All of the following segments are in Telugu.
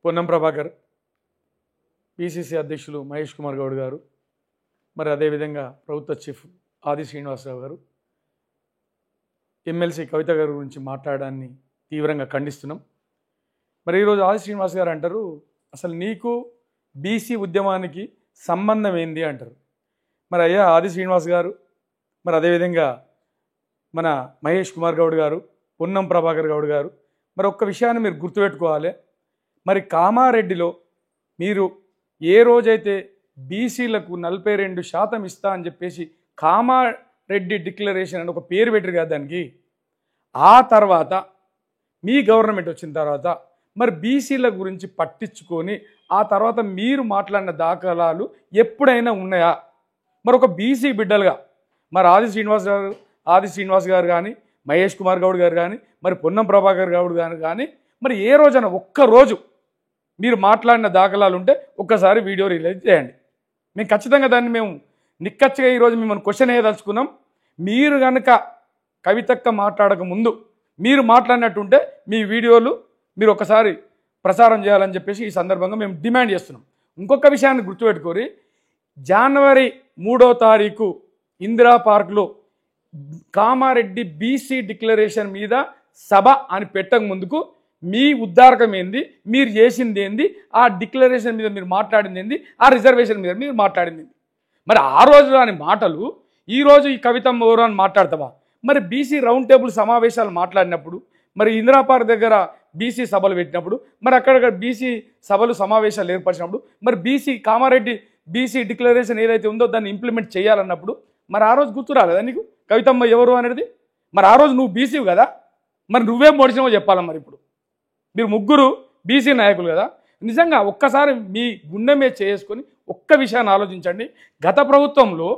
పొన్నం ప్రభాకర్, పిసిసి అధ్యక్షులు మహేష్ కుమార్ గౌడ్ గారు, మరి అదేవిధంగా ప్రభుత్వ చీఫ్ ఆది శ్రీనివాసరావు గారు ఎమ్మెల్సీ కవిత గారి గురించి మాట్లాడడాన్ని తీవ్రంగా ఖండిస్తున్నాం. మరి ఈరోజు ఆది శ్రీనివాస్ గారు అంటారు, అసలు నీకు బీసీ ఉద్యమానికి సంబంధం ఏంది అంటారు. మరి అయ్యా ఆది శ్రీనివాస్ గారు, మరి అదేవిధంగా మన మహేష్ కుమార్ గౌడ్ గారు, పొన్నం ప్రభాకర్ గౌడ్ గారు, మరి ఒక్క విషయాన్ని మీరు గుర్తుపెట్టుకోవాలి. మరి కామారెడ్డిలో మీరు ఏ రోజైతే బీసీలకు 42% ఇస్తా అని చెప్పేసి కామారెడ్డి డిక్లరేషన్ అని ఒక పేరు పెట్టారు కదా దానికి, ఆ తర్వాత మీ గవర్నమెంట్ వచ్చిన తర్వాత మరి బీసీల గురించి పట్టించుకొని ఆ తర్వాత మీరు మాట్లాడిన దాఖలాలు ఎప్పుడైనా ఉన్నాయా? మరి ఒక బీసీ బిడ్డలుగా మరి ఆది శ్రీనివాస్ గారు కానీ, మహేష్ కుమార్ గౌడ్ గారు కానీ, మరి పొన్నం ప్రభాకర్ గౌడ్ గారు కానీ, మరి ఏ రోజైన ఒక్కరోజు మీరు మాట్లాడిన దాఖలాలు ఉంటే ఒక్కసారి వీడియో రిలీజ్ చేయండి. మేము ఖచ్చితంగా దాన్ని మేము నిక్కచ్చిగా ఈరోజు మిమ్మల్ని క్వశ్చన్ వేయదలుచుకున్నాం. మీరు కనుక కవితక్క మాట్లాడక ముందు మీరు మాట్లాడినట్టుంటే మీ వీడియోలు మీరు ఒకసారి ప్రసారం చేయాలని చెప్పేసి ఈ సందర్భంగా మేము డిమాండ్ చేస్తున్నాం. ఇంకొక విషయాన్ని గుర్తుపెట్టుకోరి, జనవరి 3వ తారీఖు ఇందిరా పార్క్లో కామారెడ్డి బీసీ డిక్లరేషన్ మీద సభ అని పెట్టక ముందుకు మీ ఉద్దారకం ఏంది, మీరు చేసింది ఏంది, ఆ డిక్లరేషన్ మీద మీరు మాట్లాడింది ఏంది, ఆ రిజర్వేషన్ మీద మీరు మాట్లాడింది ఏంది? మరి ఆ రోజు రాని మాటలు ఈరోజు ఈ కవితమ్మ ఎవరు అని మాట్లాడతావా? మరి బీసీ రౌండ్ టేబుల్ సమావేశాలు మాట్లాడినప్పుడు, మరి ఇందిరా పార్క్ దగ్గర బీసీ సభలు పెట్టినప్పుడు, మరి అక్కడ బీసీ సభలు సమావేశాలు ఏర్పరిచినప్పుడు, మరి కామారెడ్డి బీసీ డిక్లరేషన్ ఏదైతే ఉందో దాన్ని ఇంప్లిమెంట్ చేయాలన్నప్పుడు మరి ఆ రోజు గుర్తు రాలేదా నీకు కవితమ్మ ఎవరు అనేది? మరి ఆ రోజు నువ్వు బీసీవి కదా, మరి నువ్వేం పొడిచినావో చెప్పాలా? మరి ఇప్పుడు మీరు ముగ్గురు బీసీ నాయకులు కదా, నిజంగా ఒక్కసారి మీ గుండె మీద చేసుకొని ఒక్క విషయాన్ని ఆలోచించండి. గత ప్రభుత్వంలో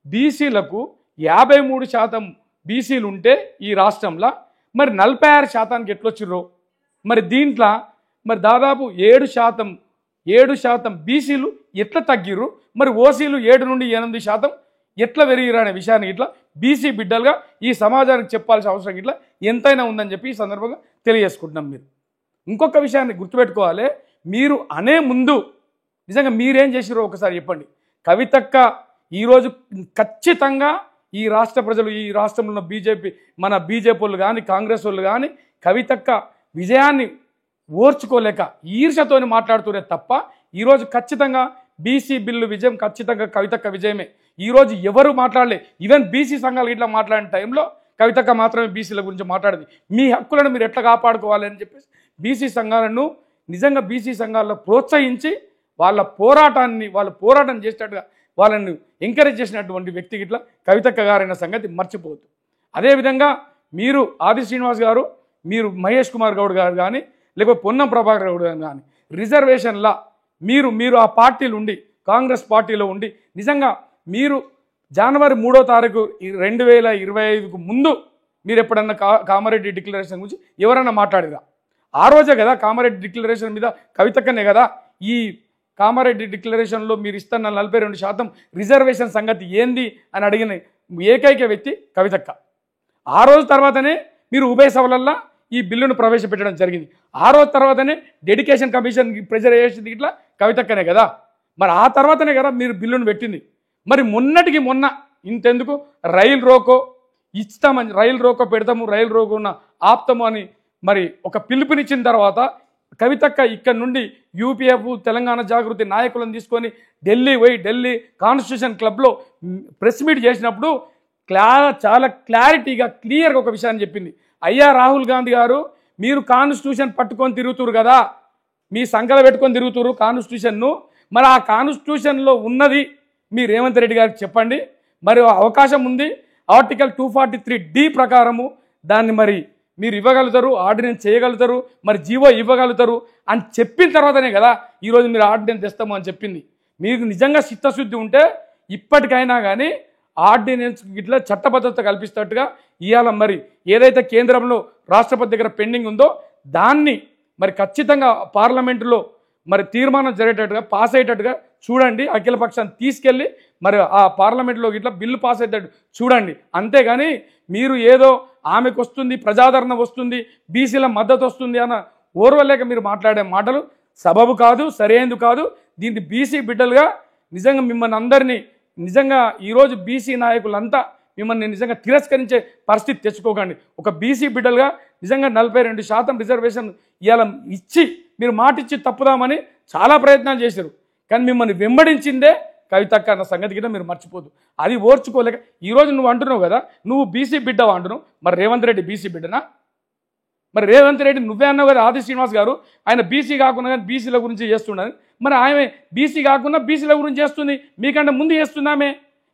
బీసీలకు 53% బీసీలు ఉంటే ఈ రాష్ట్రంలో మరి 46% ఎట్లొచ్చిర్రో, మరి దీంట్లో మరి దాదాపు 7% బీసీలు ఎట్లా తగ్గిర్రు, మరి ఓసీలు 7 నుండి 8% ఎట్లా పెరిగిరు అనే విషయాన్ని ఇట్లా బీసీ బిడ్డలుగా ఈ సమాజానికి చెప్పాల్సిన అవసరం ఇట్లా ఎంతైనా ఉందని చెప్పి ఈ సందర్భంగా తెలియజేసుకుంటున్నాం. మీరు ఇంకొక విషయాన్ని గుర్తుపెట్టుకోవాలి, మీరు అనే ముందు నిజంగా మీరేం చేసిరో ఒకసారి చెప్పండి. కవితక్క ఈరోజు ఖచ్చితంగా ఈ రాష్ట్ర ప్రజలు, ఈ రాష్ట్రంలో ఉన్న మన బీజేపీ వాళ్ళు కానీ, కాంగ్రెస్ వాళ్ళు కానీ కవితక్క విజయాన్ని ఓర్చుకోలేక ఈర్షతోని మాట్లాడుతూనే తప్ప ఈరోజు ఖచ్చితంగా బీసీ బిల్లు విజయం ఖచ్చితంగా కవితక్క విజయమే. ఈరోజు ఎవరు మాట్లాడలే, ఈవెన్ బీసీ సంఘాలు ఇట్లా మాట్లాడిన టైంలో కవితక్క మాత్రమే బీసీల గురించి మాట్లాడింది. మీ హక్కులను మీరు ఎట్లా కాపాడుకోవాలి అని చెప్పేసి బీసీ సంఘాలను నిజంగా బీసీ సంఘాల్లో ప్రోత్సహించి వాళ్ళు పోరాటం చేసేటట్టుగా వాళ్ళని ఎంకరేజ్ చేసినటువంటి వ్యక్తి ఇట్లా కవితక్క గారైన సంగతి మర్చిపోవద్దు. అదేవిధంగా మీరు ఆది శ్రీనివాస్ గారు, మీరు మహేష్ కుమార్ గౌడ్ గారు కానీ, లేకపోతే పొన్నం ప్రభాకర్ గౌడ్ గారు కానీ రిజర్వేషన్లా మీరు ఆ పార్టీలు ఉండి, కాంగ్రెస్ పార్టీలో ఉండి నిజంగా మీరు జనవరి 3వ తారీఖు 2025కు ముందు మీరు ఎప్పుడన్నా కామారెడ్డి డిక్లరేషన్ గురించి ఎవరన్నా మాట్లాడిరా? ఆ రోజే కదా కామారెడ్డి డిక్లరేషన్ మీద కవితక్కనే కదా ఈ కామారెడ్డి డిక్లరేషన్లో మీరు ఇస్తున్న 42% రిజర్వేషన్ సంగతి ఏంది అని అడిగిన ఏకైక వ్యక్తి కవితక్క. ఆ రోజు తర్వాతనే మీరు ఉభయ సభలల్లో ఈ బిల్లును ప్రవేశపెట్టడం జరిగింది. ఆ రోజు తర్వాతనే డెడికేషన్ కమిషన్ ప్రెజర్ చేసింది ఇట్లా కవితక్కనే కదా. మరి ఆ తర్వాతనే కదా మీరు బిల్లును పెట్టింది. మరి మొన్నటికి మొన్న ఇంతెందుకు రైలు రోకో ఇస్తామని, రైలు రోకో పెడతాము, రైలు రోకోన ఆపుతాము అని మరి ఒక పిలుపునిచ్చిన తర్వాత కవితక్క ఇక్కడ నుండి యూపీఎఫ్ తెలంగాణ జాగృతి నాయకులను తీసుకొని ఢిల్లీ కాన్స్టిట్యూషన్ క్లబ్లో ప్రెస్ మీట్ చేసినప్పుడు చాలా క్లియర్గా ఒక విషయాన్ని చెప్పింది. అయ్యా రాహుల్ గాంధీ గారు, మీరు కాన్స్టిట్యూషన్ పట్టుకొని తిరుగుతురు కదా, మీ సంకల పెట్టుకొని తిరుగుతురు కాన్స్టిట్యూషన్ను, మరి ఆ కాన్స్టిట్యూషన్లో ఉన్నది మీ రేవంత్ రెడ్డి గారికి చెప్పండి. మరి అవకాశం ఉంది, ఆర్టికల్ 243D ప్రకారము దాన్ని మరి మీరు ఇవ్వగలుగుతారు, ఆర్డినెన్స్ చేయగలుగుతారు, మరి జీవో ఇవ్వగలుగుతారు అని చెప్పిన తర్వాతనే కదా ఈరోజు మీరు ఆర్డినెన్స్ తెస్తాము అని చెప్పింది. మీకు నిజంగా చిత్తశుద్ధి ఉంటే ఇప్పటికైనా కానీ ఆర్డినెన్స్ ఇట్లా చట్టబద్ధత కల్పిస్తట్టుగా ఇవాళ మరి ఏదైతే కేంద్రంలో రాష్ట్రపతి దగ్గర పెండింగ్ ఉందో దాన్ని మరి ఖచ్చితంగా పార్లమెంటులో మరి తీర్మానం జరిగేటట్టుగా పాస్ అయ్యేటట్టుగా చూడండి. అఖిలపక్షాన్ని తీసుకెళ్ళి మరి ఆ పార్లమెంట్లో ఇట్లా బిల్లు పాస్ అయ్యేటట్టు చూడండి. అంతేగాని మీరు ఏదో ఆమెకు వస్తుంది, ప్రజాదరణ వస్తుంది, బీసీల మద్దతు వస్తుంది అన్న ఓర్వలేక మీరు మాట్లాడే మాటలు సబబు కాదు, సరైనది కాదు. దీన్ని బీసీ బిడ్డలుగా నిజంగా మిమ్మల్ని అందరినీ నిజంగా ఈరోజు బీసీ నాయకులంతా మిమ్మల్ని నిజంగా తిరస్కరించే పరిస్థితి తెచ్చుకోకండి. ఒక బీసీ బిడ్డలుగా నిజంగా 42% రిజర్వేషన్ ఇవాళ ఇచ్చి మీరు మాట ఇచ్చి తప్పుదామని చాలా ప్రయత్నాలు చేశారు. కానీ మిమ్మల్ని వెంబడించిందే కవితక్క అన్న సంగతి కూడా మీరు మర్చిపోదు. అది ఓర్చుకోలేక ఈరోజు నువ్వు అంటున్నావు కదా, నువ్వు బీసీ బిడ్డవా అంటున్నావు. మరి రేవంత్ రెడ్డి బీసీ బిడ్డనా? మరి రేవంత్ రెడ్డి నువ్వే అన్నావు కదా, ఆది శ్రీనివాస్ గారు ఆయన బీసీ కాకుండా కానీ బీసీల గురించి చేస్తున్నది. మరి ఆమె బీసీ కాకుండా బీసీల గురించి చేస్తుంది, మీకంటే ముందు చేస్తుందామే.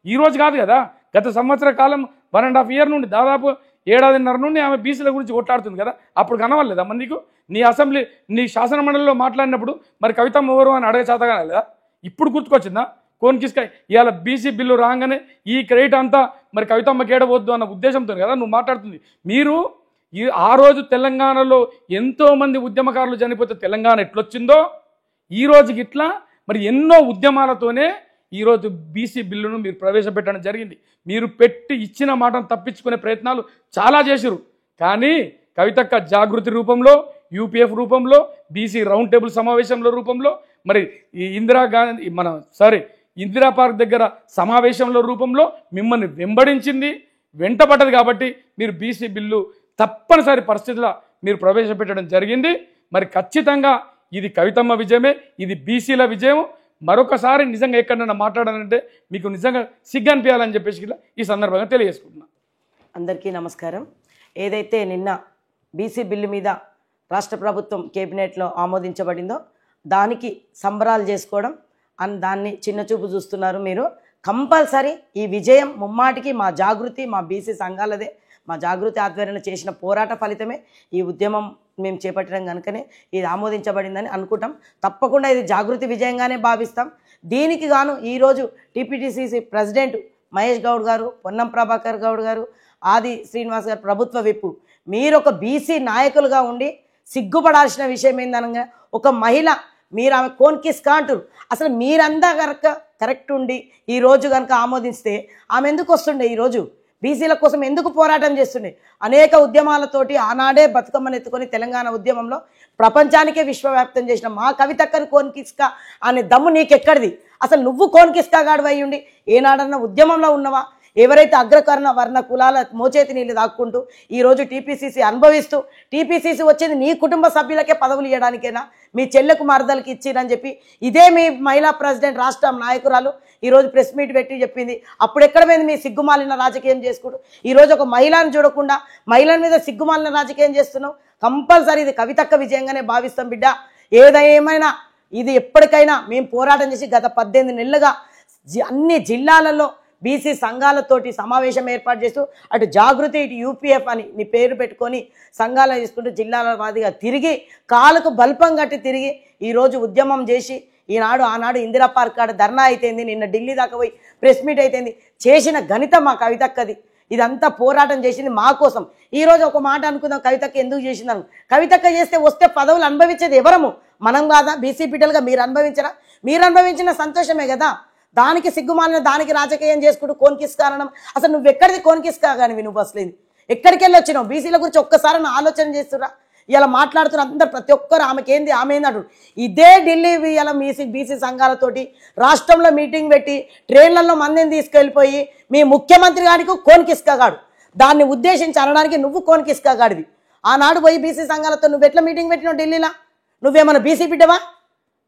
ఈరోజు కాదు కదా, గత సంవత్సర కాలం 1.5 year నుండి దాదాపు 7.5 నుండి ఆమె బీసీల గురించి కొట్లాడుతుంది కదా. అప్పుడు కనవలేదా మరి నీకు? నీ అసెంబ్లీ నీ శాసన మండలిలో మాట్లాడినప్పుడు మరి కవితమ్మ ఎవరు అని అడగ చేత కాలేదా? ఇప్పుడు గుర్తుకొచ్చిందా? కోన్కిస్కాయ్ ఇవాళ బీసీ బిల్లు రాగానే ఈ క్రెడిట్ అంతా మరి కవితమ్మకి ఏడవద్దు అన్న ఉద్దేశంతో కదా నువ్వు మాట్లాడుతుంది. మీరు ఆ రోజు తెలంగాణలో ఎంతోమంది ఉద్యమకారులు చనిపోతే తెలంగాణ ఎట్లొచ్చిందో ఈ రోజుకి ఇట్లా మరి ఎన్నో ఉద్యమాలతోనే ఈరోజు బీసీ బిల్లును మీరు ప్రవేశపెట్టడం జరిగింది. మీరు పెట్టి ఇచ్చిన మాటను తప్పించుకునే ప్రయత్నాలు చాలా చేశారు. కానీ కవితక్క జాగృతి రూపంలో, యూపీఎఫ్ రూపంలో, బీసీ రౌండ్ టేబుల్ సమావేశంలో రూపంలో, మరి ఈ ఇందిరాగాంధీ ఇందిరా పార్క్ దగ్గర సమావేశంలో రూపంలో మిమ్మల్ని వెంబడించింది, వెంటపడ్డది. కాబట్టి మీరు బీసీ బిల్లు తప్పనిసరి పరిస్థితుల్లో మీరు ప్రవేశపెట్టడం జరిగింది. మరి ఖచ్చితంగా ఇది కవితమ్మ విజయమే, ఇది బీసీల విజయం. మరొకసారి నిజంగా ఎక్కడన్నా మాట్లాడాలంటే మీకు నిజంగా సిగ్గు అనిపించాలని చెప్పేసి ఈ సందర్భంగా తెలియజేసుకుంటున్నా. అందరికీ నమస్కారం. ఏదైతే నిన్న బీసీ బిల్లు మీద రాష్ట్ర ప్రభుత్వం కేబినెట్లో ఆమోదించబడిందో దానికి సంబరాలు చేసుకోవడం అని దాన్ని చిన్నచూపు చూస్తున్నారు మీరు. కంపల్సరీ ఈ విజయం ముమ్మాటికి మా జాగృతి, మా బీసీ సంఘాలదే, మా జాగృతి ఆధ్వర్యంలో చేసిన పోరాట ఫలితమే ఈ ఉద్యమం మేము చేపట్టడం కనుకనే ఇది ఆమోదించబడిందని అనుకుంటాం. తప్పకుండా ఇది జాగృతి విజయంగానే భావిస్తాం. దీనికి గాను ఈరోజు టీపీటీసీసీ ప్రెసిడెంట్ మహేష్ గౌడ్ గారు, పొన్నం ప్రభాకర్ గౌడ్ గారు, ఆది శ్రీనివాస్ గారు ప్రభుత్వ విప్పు మీరు ఒక బీసీ నాయకులుగా ఉండి సిగ్గుపడాల్సిన విషయం ఏందనగా ఒక మహిళ మీరు ఆమె కోన్కిస్కా అంటారు. అసలు మీరంతా కనుక కరెక్ట్ ఉండి ఈరోజు కనుక ఆమోదిస్తే ఆమె ఎందుకు వస్తుండే? ఈరోజు బీసీల కోసం ఎందుకు పోరాటం చేస్తుండే? అనేక ఉద్యమాలతోటి ఆనాడే బతుకమ్మను ఎత్తుకొని తెలంగాణ ఉద్యమంలో ప్రపంచానికే విశ్వవ్యాప్తం చేసిన మా కవితక్కని కోన్కిస్కా అనే దమ్ము నీకెక్కడిది? అసలు నువ్వు కోన్కిస్కా గాడు అయ్యుండి ఏనాడన్నా ఉద్యమంలో ఉన్నవా? ఎవరైతే అగ్రకర్ణ వర్ణ కులాల మోచేతి నీళ్ళు దాక్కుంటూ ఈరోజు టీపీసీసీ అనుభవిస్తూ, టీపీసీసీ వచ్చేది నీ కుటుంబ సభ్యులకే పదవులు ఇవ్వడానికేనా? మీ చెల్లెకు మరదలకి ఇచ్చిరని చెప్పి ఇదే మీ మహిళా ప్రెసిడెంట్ రాష్ట్ర నాయకురాలు ఈరోజు ప్రెస్ మీట్ పెట్టి చెప్పింది. అప్పుడు ఎక్కడ పోయింది మీ సిగ్గుమాలిన రాజకీయం చేసుకుంటూ? ఈరోజు ఒక మహిళను చూడకుండా మహిళల మీద సిగ్గుమాలిన రాజకీయం చేస్తున్నావు. కంపల్సరీ ఇది కవితక్క విజయంగానే భావిస్తాం బిడ్డ. ఏదేమైనా ఇది ఎప్పటికైనా మేము పోరాటం చేసి గత 18 నెలలుగా అన్ని జిల్లాలలో బీసీ సంఘాలతోటి సమావేశం ఏర్పాటు చేస్తూ అటు జాగృతి, ఇటు యూపీఎఫ్ అని నీ పేరు పెట్టుకొని సంఘాలు తీసుకుంటూ జిల్లాల వాదిగా తిరిగి కాలుకు బల్పం కట్టి తిరిగి ఈరోజు ఉద్యమం చేసి ఆనాడు ఇందిరా పార్క్ కాడ ధర్నా అయితేంది, నిన్న ఢిల్లీ దాకా పోయి ప్రెస్ మీట్ అయితేంది, చేసిన ఘనత మా కవితక్కది. ఇదంతా పోరాటం చేసింది మా కోసం. ఈరోజు ఒక మాట అనుకుందాం, కవితక్క ఎందుకు చేసిందని. కవితక్క చేస్తే వస్తే పదవులు అనుభవించేది ఎవరము? మనం కాదా? బీసీ బిడ్డలుగా మీరు అనుభవించరా? మీరు అనుభవించిన సంతోషమే కదా. దానికి సిగ్గుమాలిన దానికి రాజకీయం చేసుకుంటూ కోన్కిస్కా అనడం. అసలు నువ్వు ఎక్కడిది కోన్కిస్కా కానివి? నువ్వు అసలు ఎక్కడికి వెళ్ళి వచ్చినావు? బీసీల గురించి ఒక్కసారి ఆలోచన చేస్తురా? ఇలా మాట్లాడుతున్న అందరు ప్రతి ఒక్కరు ఆమెకేంది ఆమె ఏందంటారు. ఇదే ఢిల్లీ ఇలా బీసీ సంఘాలతోటి రాష్ట్రంలో మీటింగ్ పెట్టి ట్రైన్లలో మందిని తీసుకెళ్ళిపోయి మీ ముఖ్యమంత్రి గారికి కోన్కిస్కా గాడు దాన్ని ఉద్దేశించి అనడానికి నువ్వు కోన్కిస్కా గాడివి. ఆనాడు పోయి బీసీ సంఘాలతో నువ్వు ఎట్లా మీటింగ్ పెట్టినావు ఢిల్లీలో? నువ్వేమన్నా బీసీ బిడ్డవా?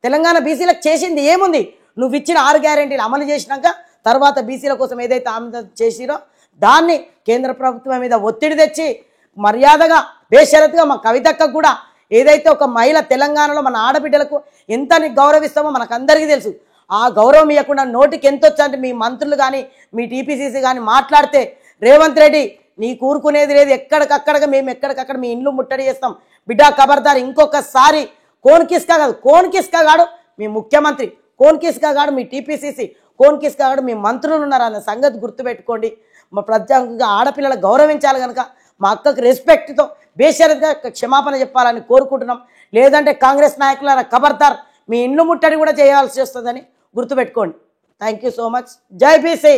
తెలంగాణ బీసీలకు చేసింది ఏముంది? నువ్వు ఇచ్చిన 6 గ్యారెంటీలు అమలు చేసినాక తర్వాత బీసీల కోసం ఏదైతే ఆమోదం చేసిరో దాన్ని కేంద్ర ప్రభుత్వం మీద ఒత్తిడి తెచ్చి మర్యాదగా బేషరతుగా మా కవితక్క కూడా ఏదైతే ఒక మహిళ తెలంగాణలో మన ఆడబిడ్డలకు ఎంత గౌరవిస్తామో మనకందరికీ తెలుసు. ఆ గౌరవం ఇవ్వకుండా నోటికి ఎంత వచ్చంటే మీ మంత్రులు కానీ మీ టీపీసీసీ కానీ మాట్లాడితే రేవంత్ రెడ్డి నీ కూరుకునేది లేదు, ఎక్కడికక్కడగా మేము ఎక్కడికక్కడ మీ ఇండ్లు ముట్టడి చేస్తాం బిడ్డా ఖబర్దార్. ఇంకొకసారి కోన్కిస్కా కాదు, కోన్కిస్కా గాడు మీ ముఖ్యమంత్రి, కోన్కిస్కా గాడు మీ టీపీసీసీ, కోన్కిస్కా గాడు మీ మంత్రులు ఉన్నారు అన్న సంగతి గుర్తుపెట్టుకోండి. మా ప్రత్యేకంగా ఆడపిల్లలు గౌరవించాలి కనుక మా అక్కకు రెస్పెక్ట్తో బేషరతుగా క్షమాపణ చెప్పాలని కోరుకుంటున్నాం. లేదంటే కాంగ్రెస్ నాయకుల ఖబర్దార్ మీ ఇండ్లు ముట్టడి కూడా చేయాల్సి వస్తుందని గుర్తుపెట్టుకోండి. Thank you so much. జై బీసీ.